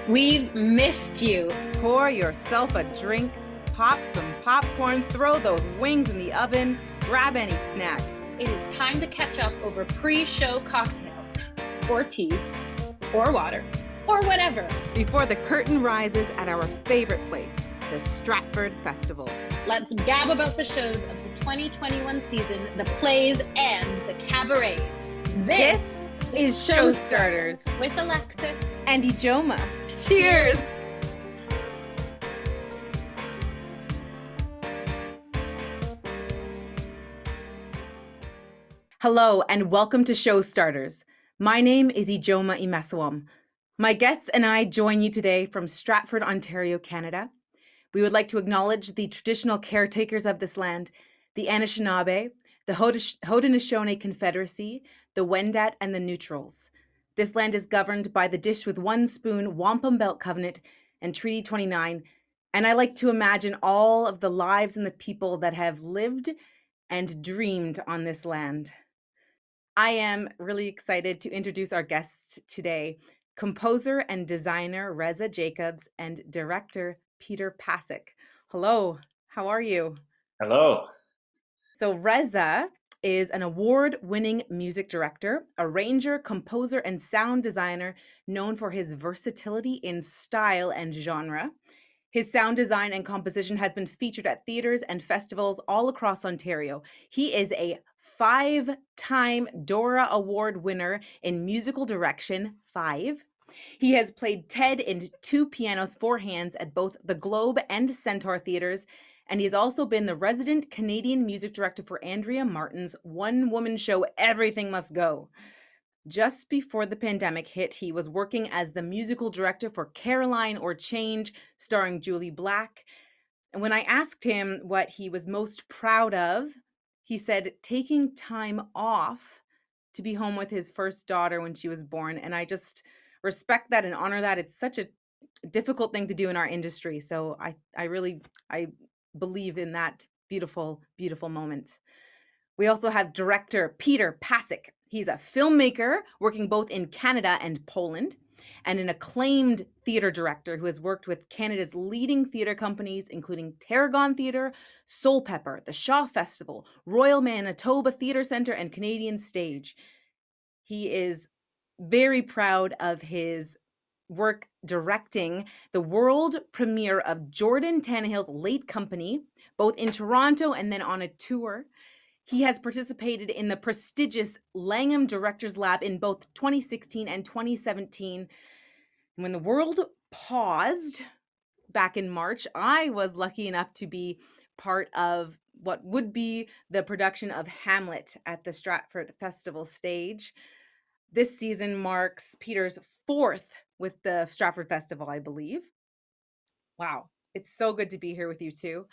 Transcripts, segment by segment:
We've missed you. Pour yourself a drink, pop some popcorn, throw those wings in the oven, grab any snack. It is time to catch up over pre-show cocktails, or tea, or water, or whatever. Before the curtain rises at our favorite place, the Stratford Festival. Let's gab about the shows of the 2021 season, the plays, and the cabarets. This is Showstarters with Alexis and Ijoma. Cheers! Hello and welcome to Showstarters. My name is Ijoma Imesawam. My guests and I join you today from Stratford, Ontario, Canada. We would like to acknowledge the traditional caretakers of this land, the Anishinaabe, the Haudenosaunee Confederacy, the Wendat, and the Neutrals. This land is governed by the Dish with One Spoon Wampum Belt Covenant and Treaty 29, and I like to imagine all of the lives and the people that have lived and dreamed on this land. I am really excited to introduce our guests today, composer and designer Reza Jacobs and director Peter Pasyk. Hello, how are you? Hello. So Reza is an award-winning music director, arranger, composer, and sound designer known for his versatility in style and genre. His sound design and composition has been featured at theaters and festivals all across Ontario. He is a 5-time Dora Award winner in musical direction, 5. He has played Ted in 2 pianos, 4 hands at both the Globe and Centaur theaters, and he's also been the resident Canadian music director for Andrea Martin's one-woman show, Everything Must Go. Just before the pandemic hit, he was working as the musical director for Caroline or Change, starring Julie Black. And when I asked him what he was most proud of, he said taking time off to be home with his first daughter when she was born. And I just respect that and honor that. It's such a difficult thing to do in our industry. So I believe in that beautiful, beautiful moment. We also have director Peter Pasyk. He's a filmmaker working both in Canada and Poland, and an acclaimed theater director who has worked with Canada's leading theater companies, including Tarragon Theatre, Soul Pepper, the Shaw Festival, Royal Manitoba Theatre Centre, and Canadian Stage. He is very proud of his work directing the world premiere of Jordan Tannehill's Late Company, both in Toronto and then on a tour. He has participated in the prestigious Langham Directors Lab in both 2016 and 2017. When the world paused back in March, I was lucky enough to be part of what would be the production of Hamlet at the Stratford Festival stage. This season marks Peter's 4th with the Stratford Festival, I believe. Wow, it's so good to be here with you two.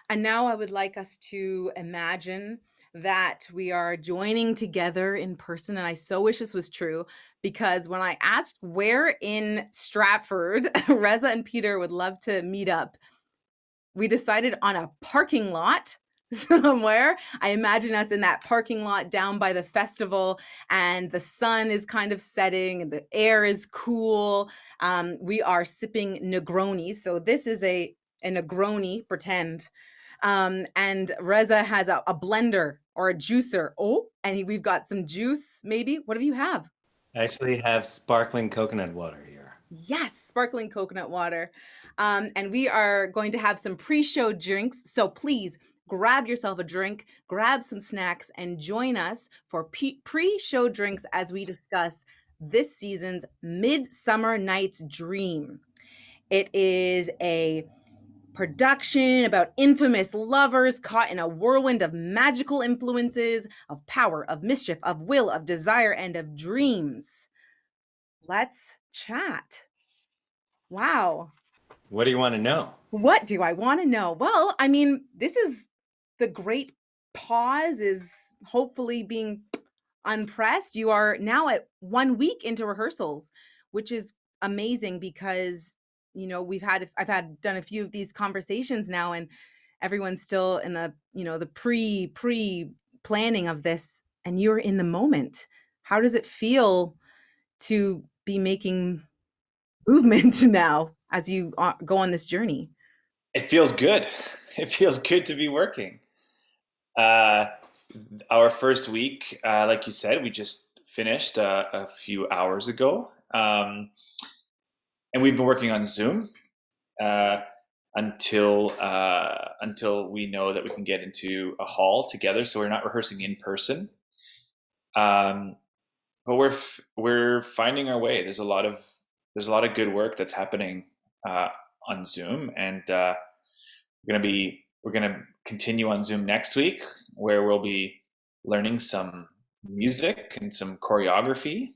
And now I would like us to imagine that we are joining together in person. And I so wish this was true, because when I asked where in Stratford Reza and Peter would love to meet up, we decided on a parking lot somewhere. I imagine us in that parking lot down by the festival, and the sun is kind of setting and the air is cool. We are sipping Negronis. So this is a Negroni, pretend. And Reza has a blender or a juicer. Oh, and we've got some juice, maybe. What do you have? I actually have sparkling coconut water here. Yes, sparkling coconut water. And we are going to have some pre-show drinks. So please grab yourself a drink, grab some snacks, and join us for pre-show drinks as we discuss this season's Midsummer Night's Dream. It is a production about infamous lovers caught in a whirlwind of magical influences, of power, of mischief, of will, of desire, and of dreams. Let's chat. Wow. What do you want to know? What do I want to know? Well, I mean, this is the great pause is hopefully being unpressed. You are now at 1 week into rehearsals, which is amazing because I've done a few of these conversations now, and everyone's still in the, the pre planning of this, and you're in the moment. How does it feel to be making movement now as you go on this journey? It feels good. It feels good to be working. Uh, our first week, like you said, we just finished a few hours ago. And we've been working on Zoom uh, until we know that we can get into a hall together. So we're not rehearsing in person. Um, but we're finding our way. There's a lot of good work that's happening uh, on Zoom, and we're gonna continue on Zoom next week, where we'll be learning some music and some choreography,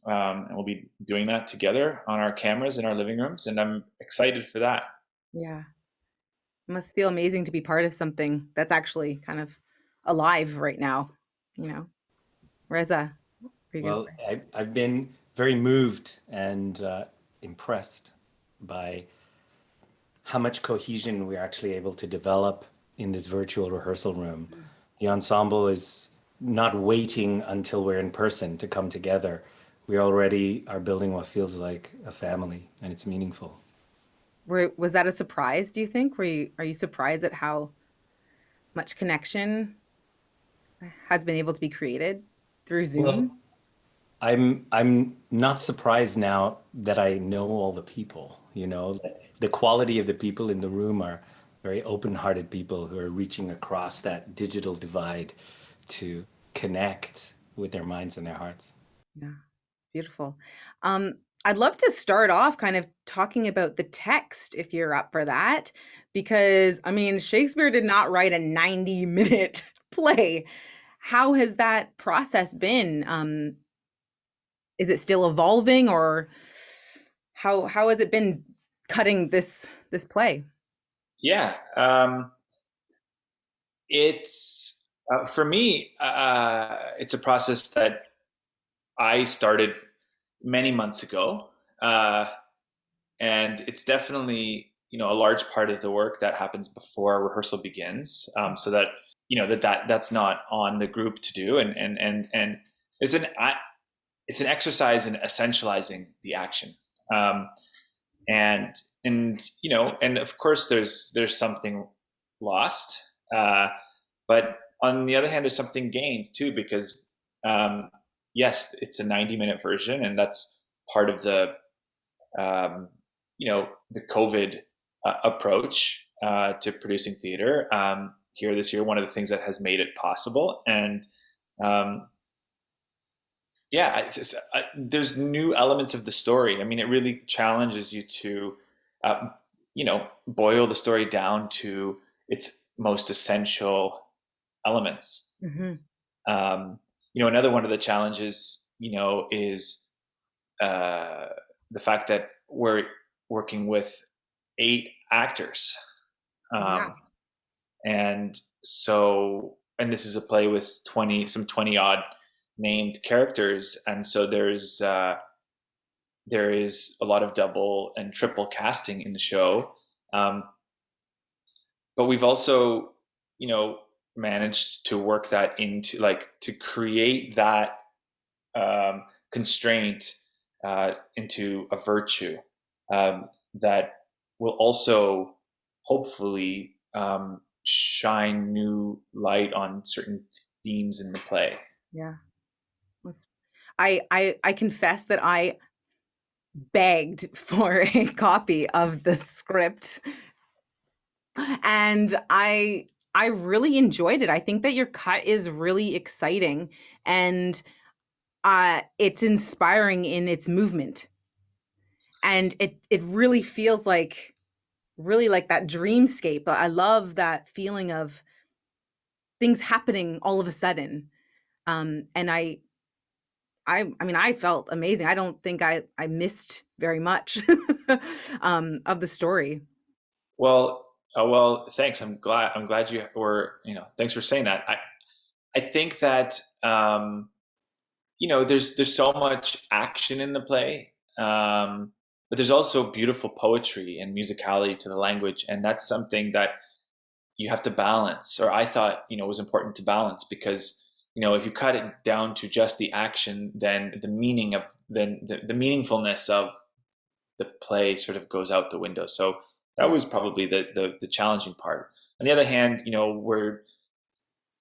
and we'll be doing that together on our cameras in our living rooms, and I'm excited for that. Yeah. It must feel amazing to be part of something that's actually kind of alive right now, you know. Reza, are you Well, gonna I've been very moved and impressed by how much cohesion we're actually able to develop in this virtual rehearsal room. The ensemble is not waiting until we're in person to come together. We already are building what feels like a family, and it's meaningful. was that a surprise, do you think? Are you surprised at how much connection has been able to be created through Well, Zoom? I'm not surprised now that I know all the people, you know. The quality of the people in the room are very open-hearted people who are reaching across that digital divide to connect with their minds and their hearts. Yeah, beautiful. Um, I'd love to start off kind of talking about the text if you're up for that, because I mean, Shakespeare did not write a 90-minute play. How has that process been? Is it still evolving, or how has it been cutting this play? Yeah, it's for me. It's a process that I started many months ago, uh, and it's definitely a large part of the work that happens before rehearsal begins, so that that's not on the group to do, and it's an exercise in essentializing the action, um, and and of course there's something lost, uh, but on the other hand there's something gained too, because um, yes, it's a 90-minute version, and that's part of um, the COVID approach to producing theater here this year. One of the things that has made it possible, and um, yeah, there's new elements of the story. I mean, it really challenges you to, boil the story down to its most essential elements. Hmm. Another one of the challenges, is uh, the fact that we're working with 8 actors, Yeah. um, and so, and this is a play with 20 odd named characters, and so there is a lot of double and triple casting in the show, um, but we've also managed to work that into, like, to create that constraint into a virtue that will also hopefully shine new light on certain themes in the play. Yeah. That's- I confess that I begged for a copy of the script, and I really enjoyed it. I think that your cut is really exciting, and it's inspiring in its movement, and it really feels like really like that dreamscape. I love that feeling of things happening all of a sudden. And I mean, I felt amazing. I don't think I missed very much of the story. Well, thanks. I'm glad you were, thanks for saying that. I think that there's so much action in the play, but there's also beautiful poetry and musicality to the language, and that's something that you have to balance, or I thought was important to balance, because if you cut it down to just the action, then the meaningfulness of the play sort of goes out the window. So that was probably the challenging part. On the other hand, we're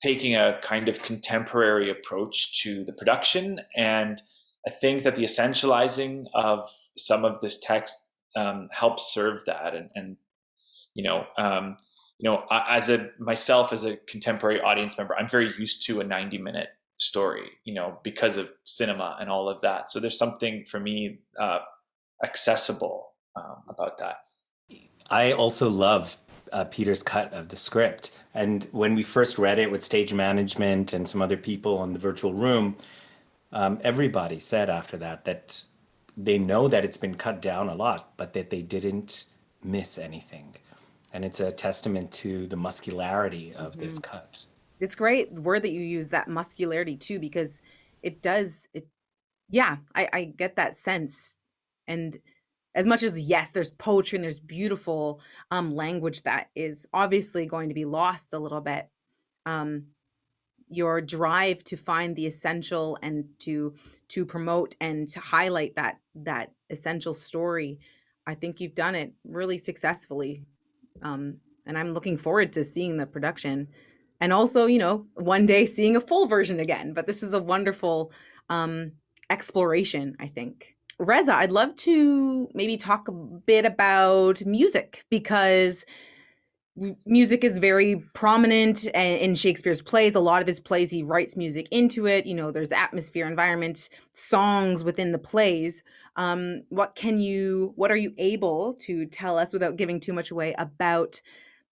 taking a kind of contemporary approach to the production, and I think that the essentializing of some of this text helps serve that. And as a contemporary audience member, I'm very used to a 90-minute story, because of cinema and all of that. So there's something for me accessible about that. I also love Peter's cut of the script. And when we first read it with stage management and some other people in the virtual room, everybody said after that they know that it's been cut down a lot, but that they didn't miss anything. And it's a testament to the muscularity of this cut. It's great the word that you use, that muscularity too, because I get that sense. And as much as, yes, there's poetry and there's beautiful language that is obviously going to be lost a little bit, your drive to find the essential and to promote and to highlight that essential story, I think you've done it really successfully. And I'm looking forward to seeing the production, and also, one day seeing a full version again. But this is a wonderful exploration, I think. Reza, I'd love to maybe talk a bit about music, because music is very prominent in Shakespeare's plays. A lot of his plays, he writes music into it. There's atmosphere, environment, songs within the plays. What are you able to tell us, without giving too much away, about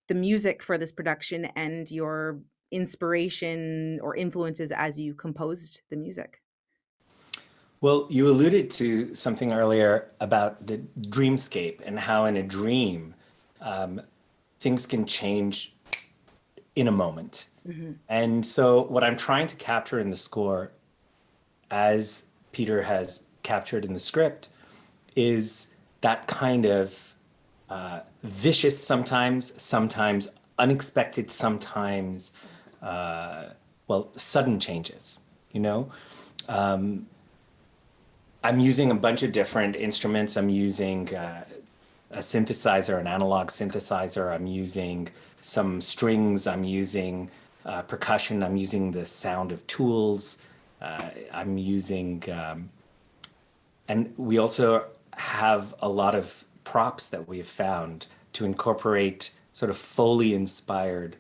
the music for this production and your inspiration or influences as you composed the music? Well, you alluded to something earlier about the dreamscape and how in a dream, things can change in a moment. Mm-hmm. And so what I'm trying to capture in the score, as Peter has captured in the script, is that kind of vicious sometimes unexpected, sometimes, sudden changes, I'm using a bunch of different instruments. I'm using a synthesizer, an analog synthesizer. I'm using some strings. I'm using percussion. I'm using the sound of tools. I'm using, and we also have a lot of props that we have found to incorporate sort of Foley-inspired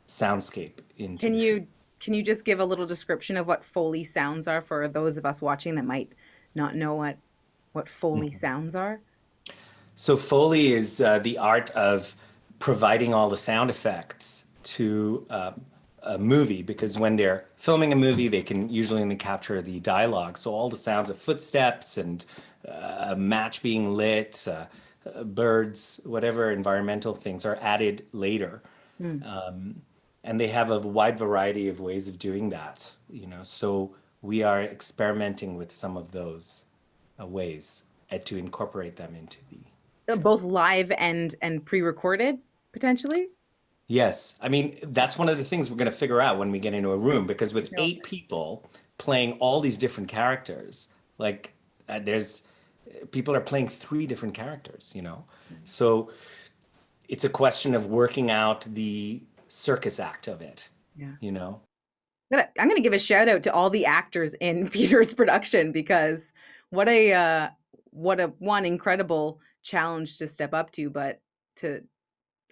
soundscape into. Can you just give a little description of what Foley sounds are for those of us watching that might not know what Foley sounds are? So Foley is the art of providing all the sound effects to a movie, because when they're filming a movie, they can usually only capture the dialogue. So all the sounds of footsteps and a match being lit, birds, whatever environmental things are added later. And they have a wide variety of ways of doing that, so we are experimenting with some of those ways to incorporate them into the both live and pre-recorded, potentially? Yes. I mean, that's one of the things we're going to figure out when we get into a room, because with 8 people playing all these different characters, people are playing 3 different characters, So it's a question of working out the circus act of it, I'm going to give a shout out to all the actors in Peter's production, because what a one incredible challenge to step up to, but to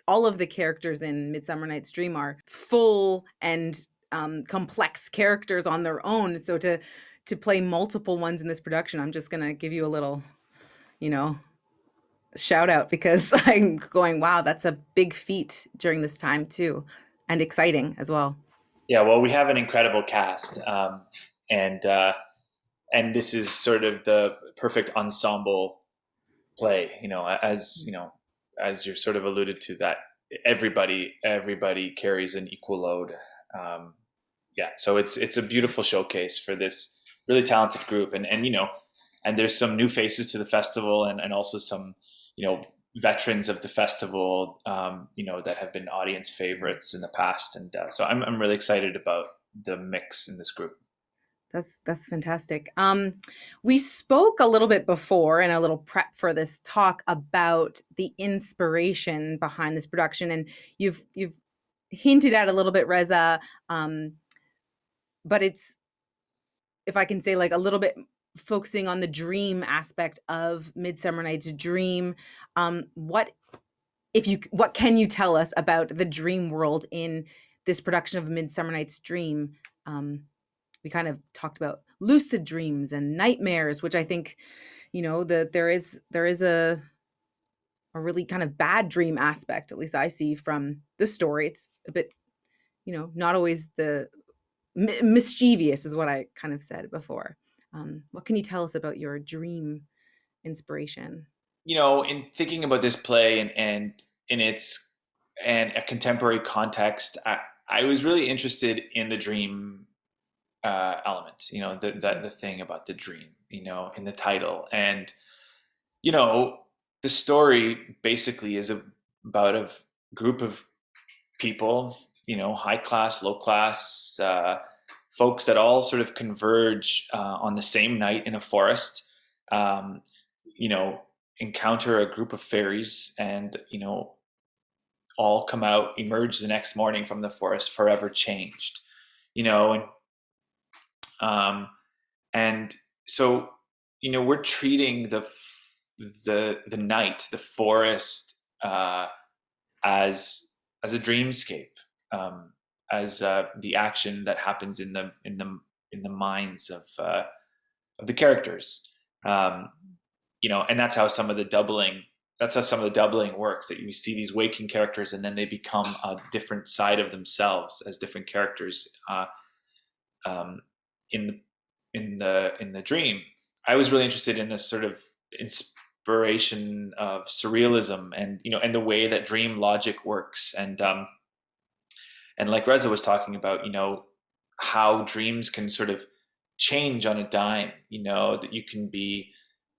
all of the characters in Midsummer Night's Dream are full and complex characters on their own. So to play multiple ones in this production, I'm just going to give you a little, shout out, because I'm going, wow, that's a big feat during this time too, and exciting as well. Yeah, well, we have an incredible cast, and this is sort of the perfect ensemble play. As you're sort of alluded to, that everybody carries an equal load. So it's a beautiful showcase for this really talented group, and there's some new faces to the festival, and also some veterans of the festival, that have been audience favorites in the past. And so I'm really excited about the mix in this group. That's fantastic. We spoke a little bit before in a little prep for this talk about the inspiration behind this production, and you've hinted at a little bit, Reza, but it's, if I can say, like a little bit focusing on the dream aspect of Midsummer Night's Dream. What can you tell us about the dream world in this production of Midsummer Night's Dream? We kind of talked about lucid dreams and nightmares, which I think, that there is a really kind of bad dream aspect, at least I see from this story. It's a bit, not always the mischievous is what I kind of said before. What can you tell us about your dream inspiration? In thinking about this play and in its and a contemporary context, I was really interested in the dream element. The thing about the dream. In the title, and the story basically is about a group of people, high class, low class, folks that all sort of converge on the same night in a forest, encounter a group of fairies and, all come out, emerge the next morning from the forest forever changed, and so, we're treating the night, the forest, as a dreamscape, as the action that happens in the minds of the characters, and that's how some of the doubling works. That you see these waking characters, and then they become a different side of themselves as different characters in the dream. I was really interested in this sort of inspiration of surrealism, and and the way that dream logic works, and like Reza was talking about, how dreams can sort of change on a dime. That you can be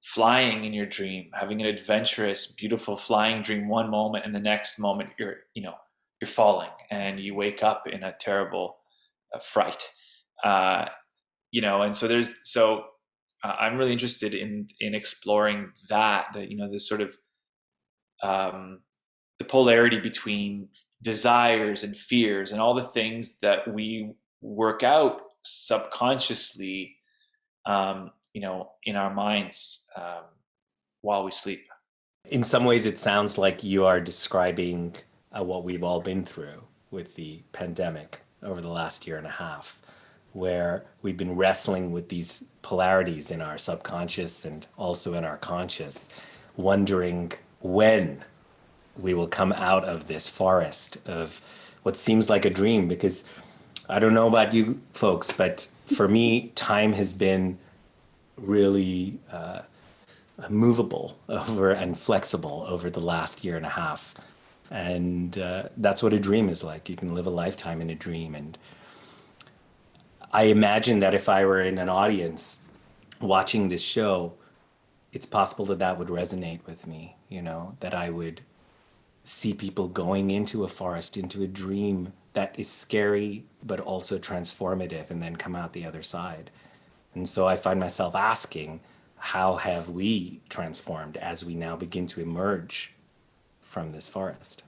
flying in your dream, having an adventurous, beautiful flying dream one moment, and the next moment you're falling, and you wake up in a terrible fright. And so I'm really interested in exploring that, the sort of the polarity between desires and fears and all the things that we work out subconsciously, in our minds while we sleep. In some ways, it sounds like you are describing what we've all been through with the pandemic over the last year and a half, where we've been wrestling with these polarities in our subconscious and also in our conscious, wondering when we will come out of this forest of what seems like a dream. Because I don't know about you folks, but for me, time has been really movable over and flexible over the last year and a half. And that's what a dream is like. You can live a lifetime in a dream. And I imagine that if I were in an audience watching this show, it's possible that would resonate with me, that I would see people going into a forest, into a dream that is scary, but also transformative, and then come out the other side. And so I find myself asking, how have we transformed as we now begin to emerge from this forest?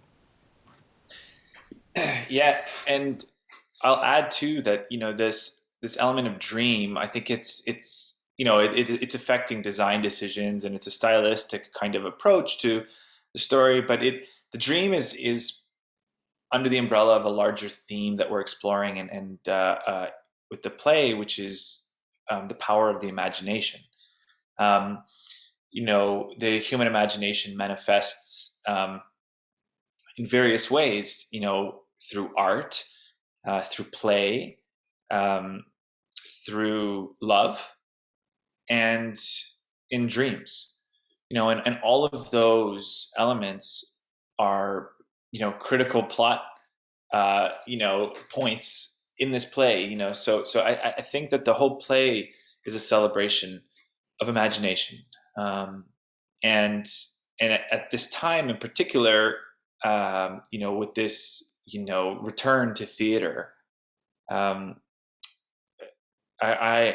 Yeah, and I'll add too that this element of dream, I think it's affecting design decisions, and it's a stylistic kind of approach to the story. But the dream is under the umbrella of a larger theme that we're exploring, and with the play, which is the power of the imagination. The human imagination manifests in various ways, through art, through play, through love, and in dreams. And all of those elements are, critical plot, points in this play. So I think that the whole play is a celebration of imagination, and at this time in particular, with this return to theater, I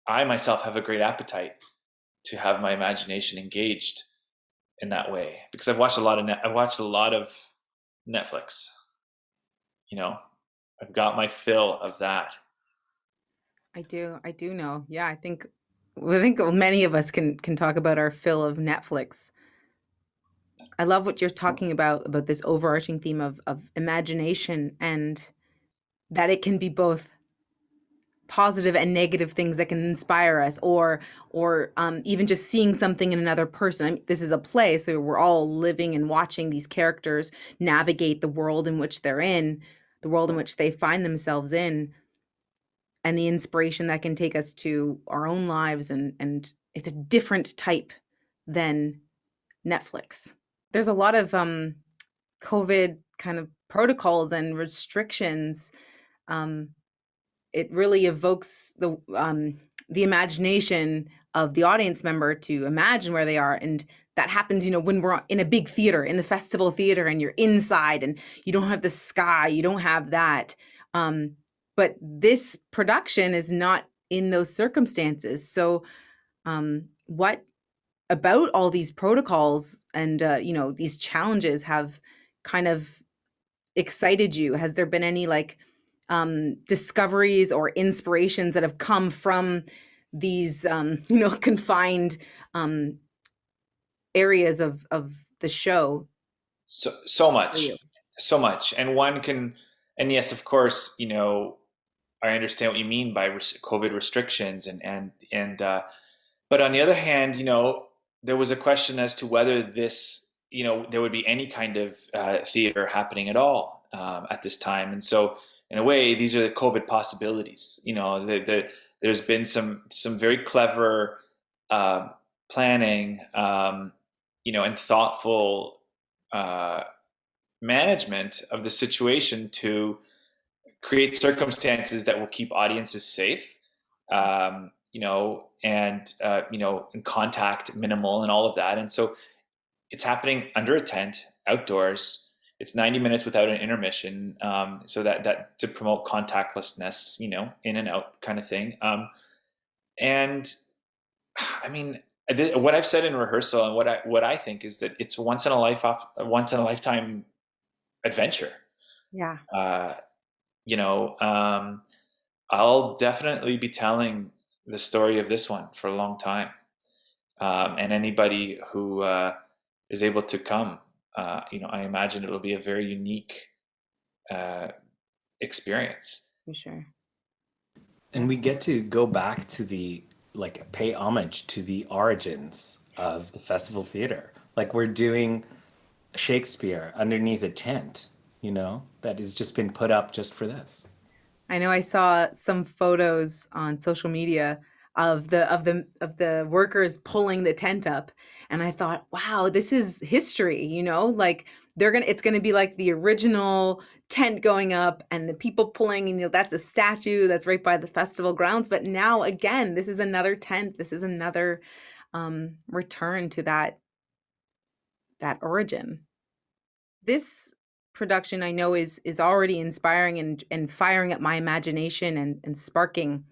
myself have a great appetite to have my imagination engaged in that way, because I've watched a lot of Netflix. You know, I've got my fill of that. I do know. Yeah, I think many of us can talk about our fill of Netflix. I love what you're talking about this overarching theme of imagination, and that it can be both positive and negative things that can inspire us, or even just seeing something in another person. I mean, this is a play, so we're all living and watching these characters navigate the world in which they're in, the world in which they find themselves in, and the inspiration that can take us to our own lives, and it's a different type than Netflix. There's a lot of COVID kind of protocols and restrictions. Um, it really evokes the imagination of the audience member to imagine where they are, and that happens, when we're in a big theater, in the festival theater, and you're inside and you don't have the sky, you don't have that. But this production is not in those circumstances. So what about all these protocols and these challenges have kind of excited you? Has there been any discoveries or inspirations that have come from these confined areas of the show? So much, and yes, of course, I understand what you mean by COVID restrictions, and but on the other hand, there was a question as to whether there would be any kind of theater happening at all at this time. And so, in a way, these are the COVID possibilities. There's been some very clever planning, and thoughtful management of the situation to create circumstances that will keep audiences safe. And contact minimal and all of that. And so it's happening under a tent, outdoors. It's 90 minutes without an intermission, so that to promote contactlessness, in and out kind of thing. And I mean, what I've said in rehearsal and what I think is that it's a once in a lifetime adventure. Yeah. I'll definitely be telling the story of this one for a long time, and anybody who is able to come, I imagine it'll be a very unique experience. For sure. And we get to go back to pay homage to the origins of the festival theater. Like we're doing Shakespeare underneath a tent, that has just been put up just for this. I know I saw some photos on social media of the workers pulling the tent up, and I thought, wow, this is history, it's gonna be like the original tent going up and the people pulling, that's a statue that's right by the festival grounds. But now again, this is another tent, this is another return to that origin. This production, I know, is already inspiring and firing up my imagination and sparking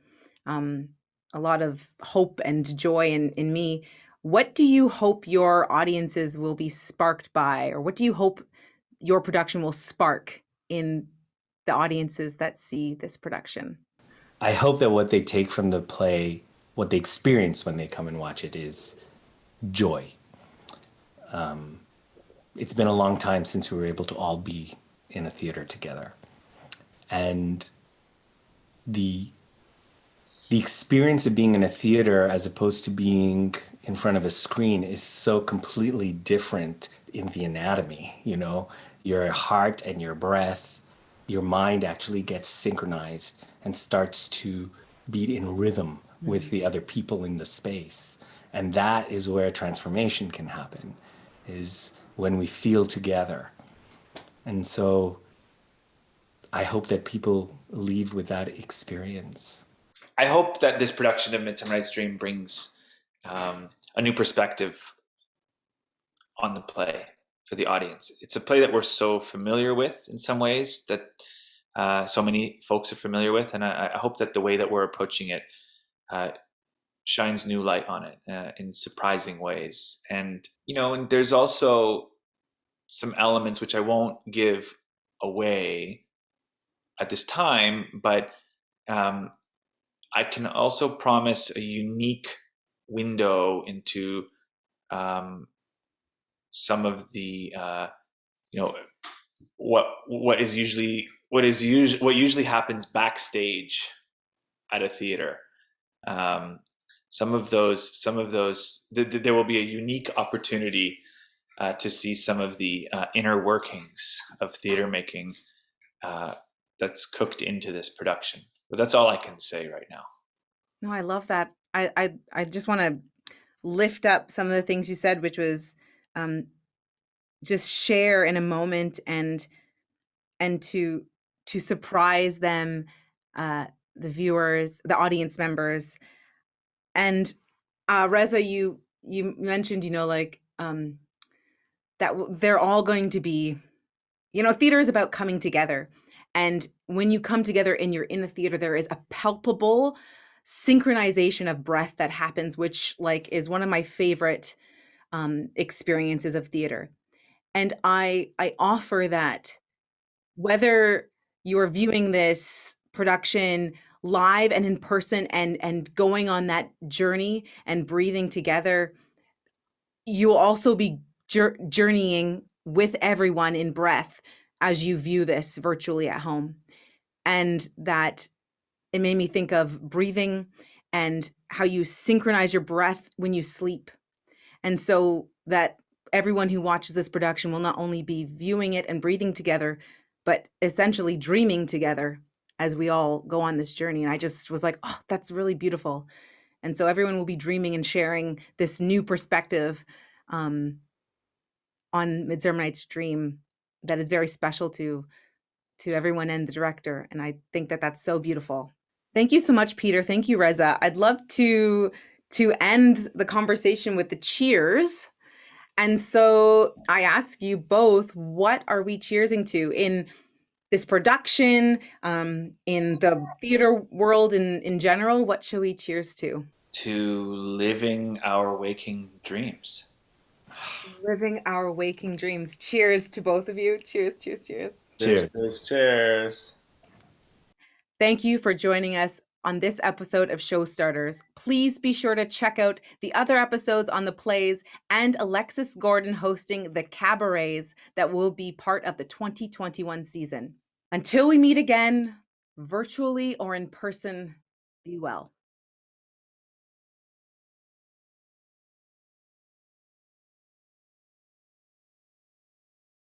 a lot of hope and joy in me. What do you hope your audiences will be sparked by, or what do you hope your production will spark in the audiences that see this production? I hope that what they take from the play, what they experience when they come and watch it, is joy. It's been a long time since we were able to all be in a theater together. And the experience of being in a theater as opposed to being in front of a screen is so completely different in the anatomy, Your heart and your breath, your mind actually gets synchronized and starts to beat in rhythm with the other people in the space. And that is where transformation can happen, is when we feel together. And so I hope that people leave with that experience. I hope that this production of Midsummer Night's Dream brings a new perspective on the play for the audience. It's a play that we're so familiar with in some ways that so many folks are familiar with, and I hope that the way that we're approaching it shines new light on it in surprising ways. And and there's also some elements which I won't give away at this time, but I can also promise a unique window into some of the what usually happens backstage at a theater. Some of those there will be a unique opportunity to see some of the inner workings of theater making that's cooked into this production. But that's all I can say right now. No, I love that. I just want to lift up some of the things you said, which was just share in a moment and to surprise them, the viewers, the audience members. And Reza, you mentioned, that they're all going to be, theater is about coming together. And when you come together and you're in the theater, there is a palpable synchronization of breath that happens, which is one of my favorite experiences of theater. And I offer that whether you're viewing this production live and in person and going on that journey and breathing together, you'll also be journeying with everyone in breath as you view this virtually at home. And that it made me think of breathing and how you synchronize your breath when you sleep. And so that everyone who watches this production will not only be viewing it and breathing together, but essentially dreaming together as we all go on this journey. And I just was like, oh, that's really beautiful. And so everyone will be dreaming and sharing this new perspective on Midsummer Night's Dream that is very special to everyone and the director. And I think that that's so beautiful. Thank you so much, Peter. Thank you, Reza. I'd love to end the conversation with the cheers. And so I ask you both, what are we cheersing to in this production, in the theater world in general? What shall we cheers to? To living our waking dreams. Living our waking dreams. Cheers to both of you. Cheers, cheers, cheers. Cheers. Cheers. Cheers. Thank you for joining us on this episode of Showstarters. Please be sure to check out the other episodes on the plays and Alexis Gordon hosting the cabarets that will be part of the 2021 season. Until we meet again, virtually or in person, be well.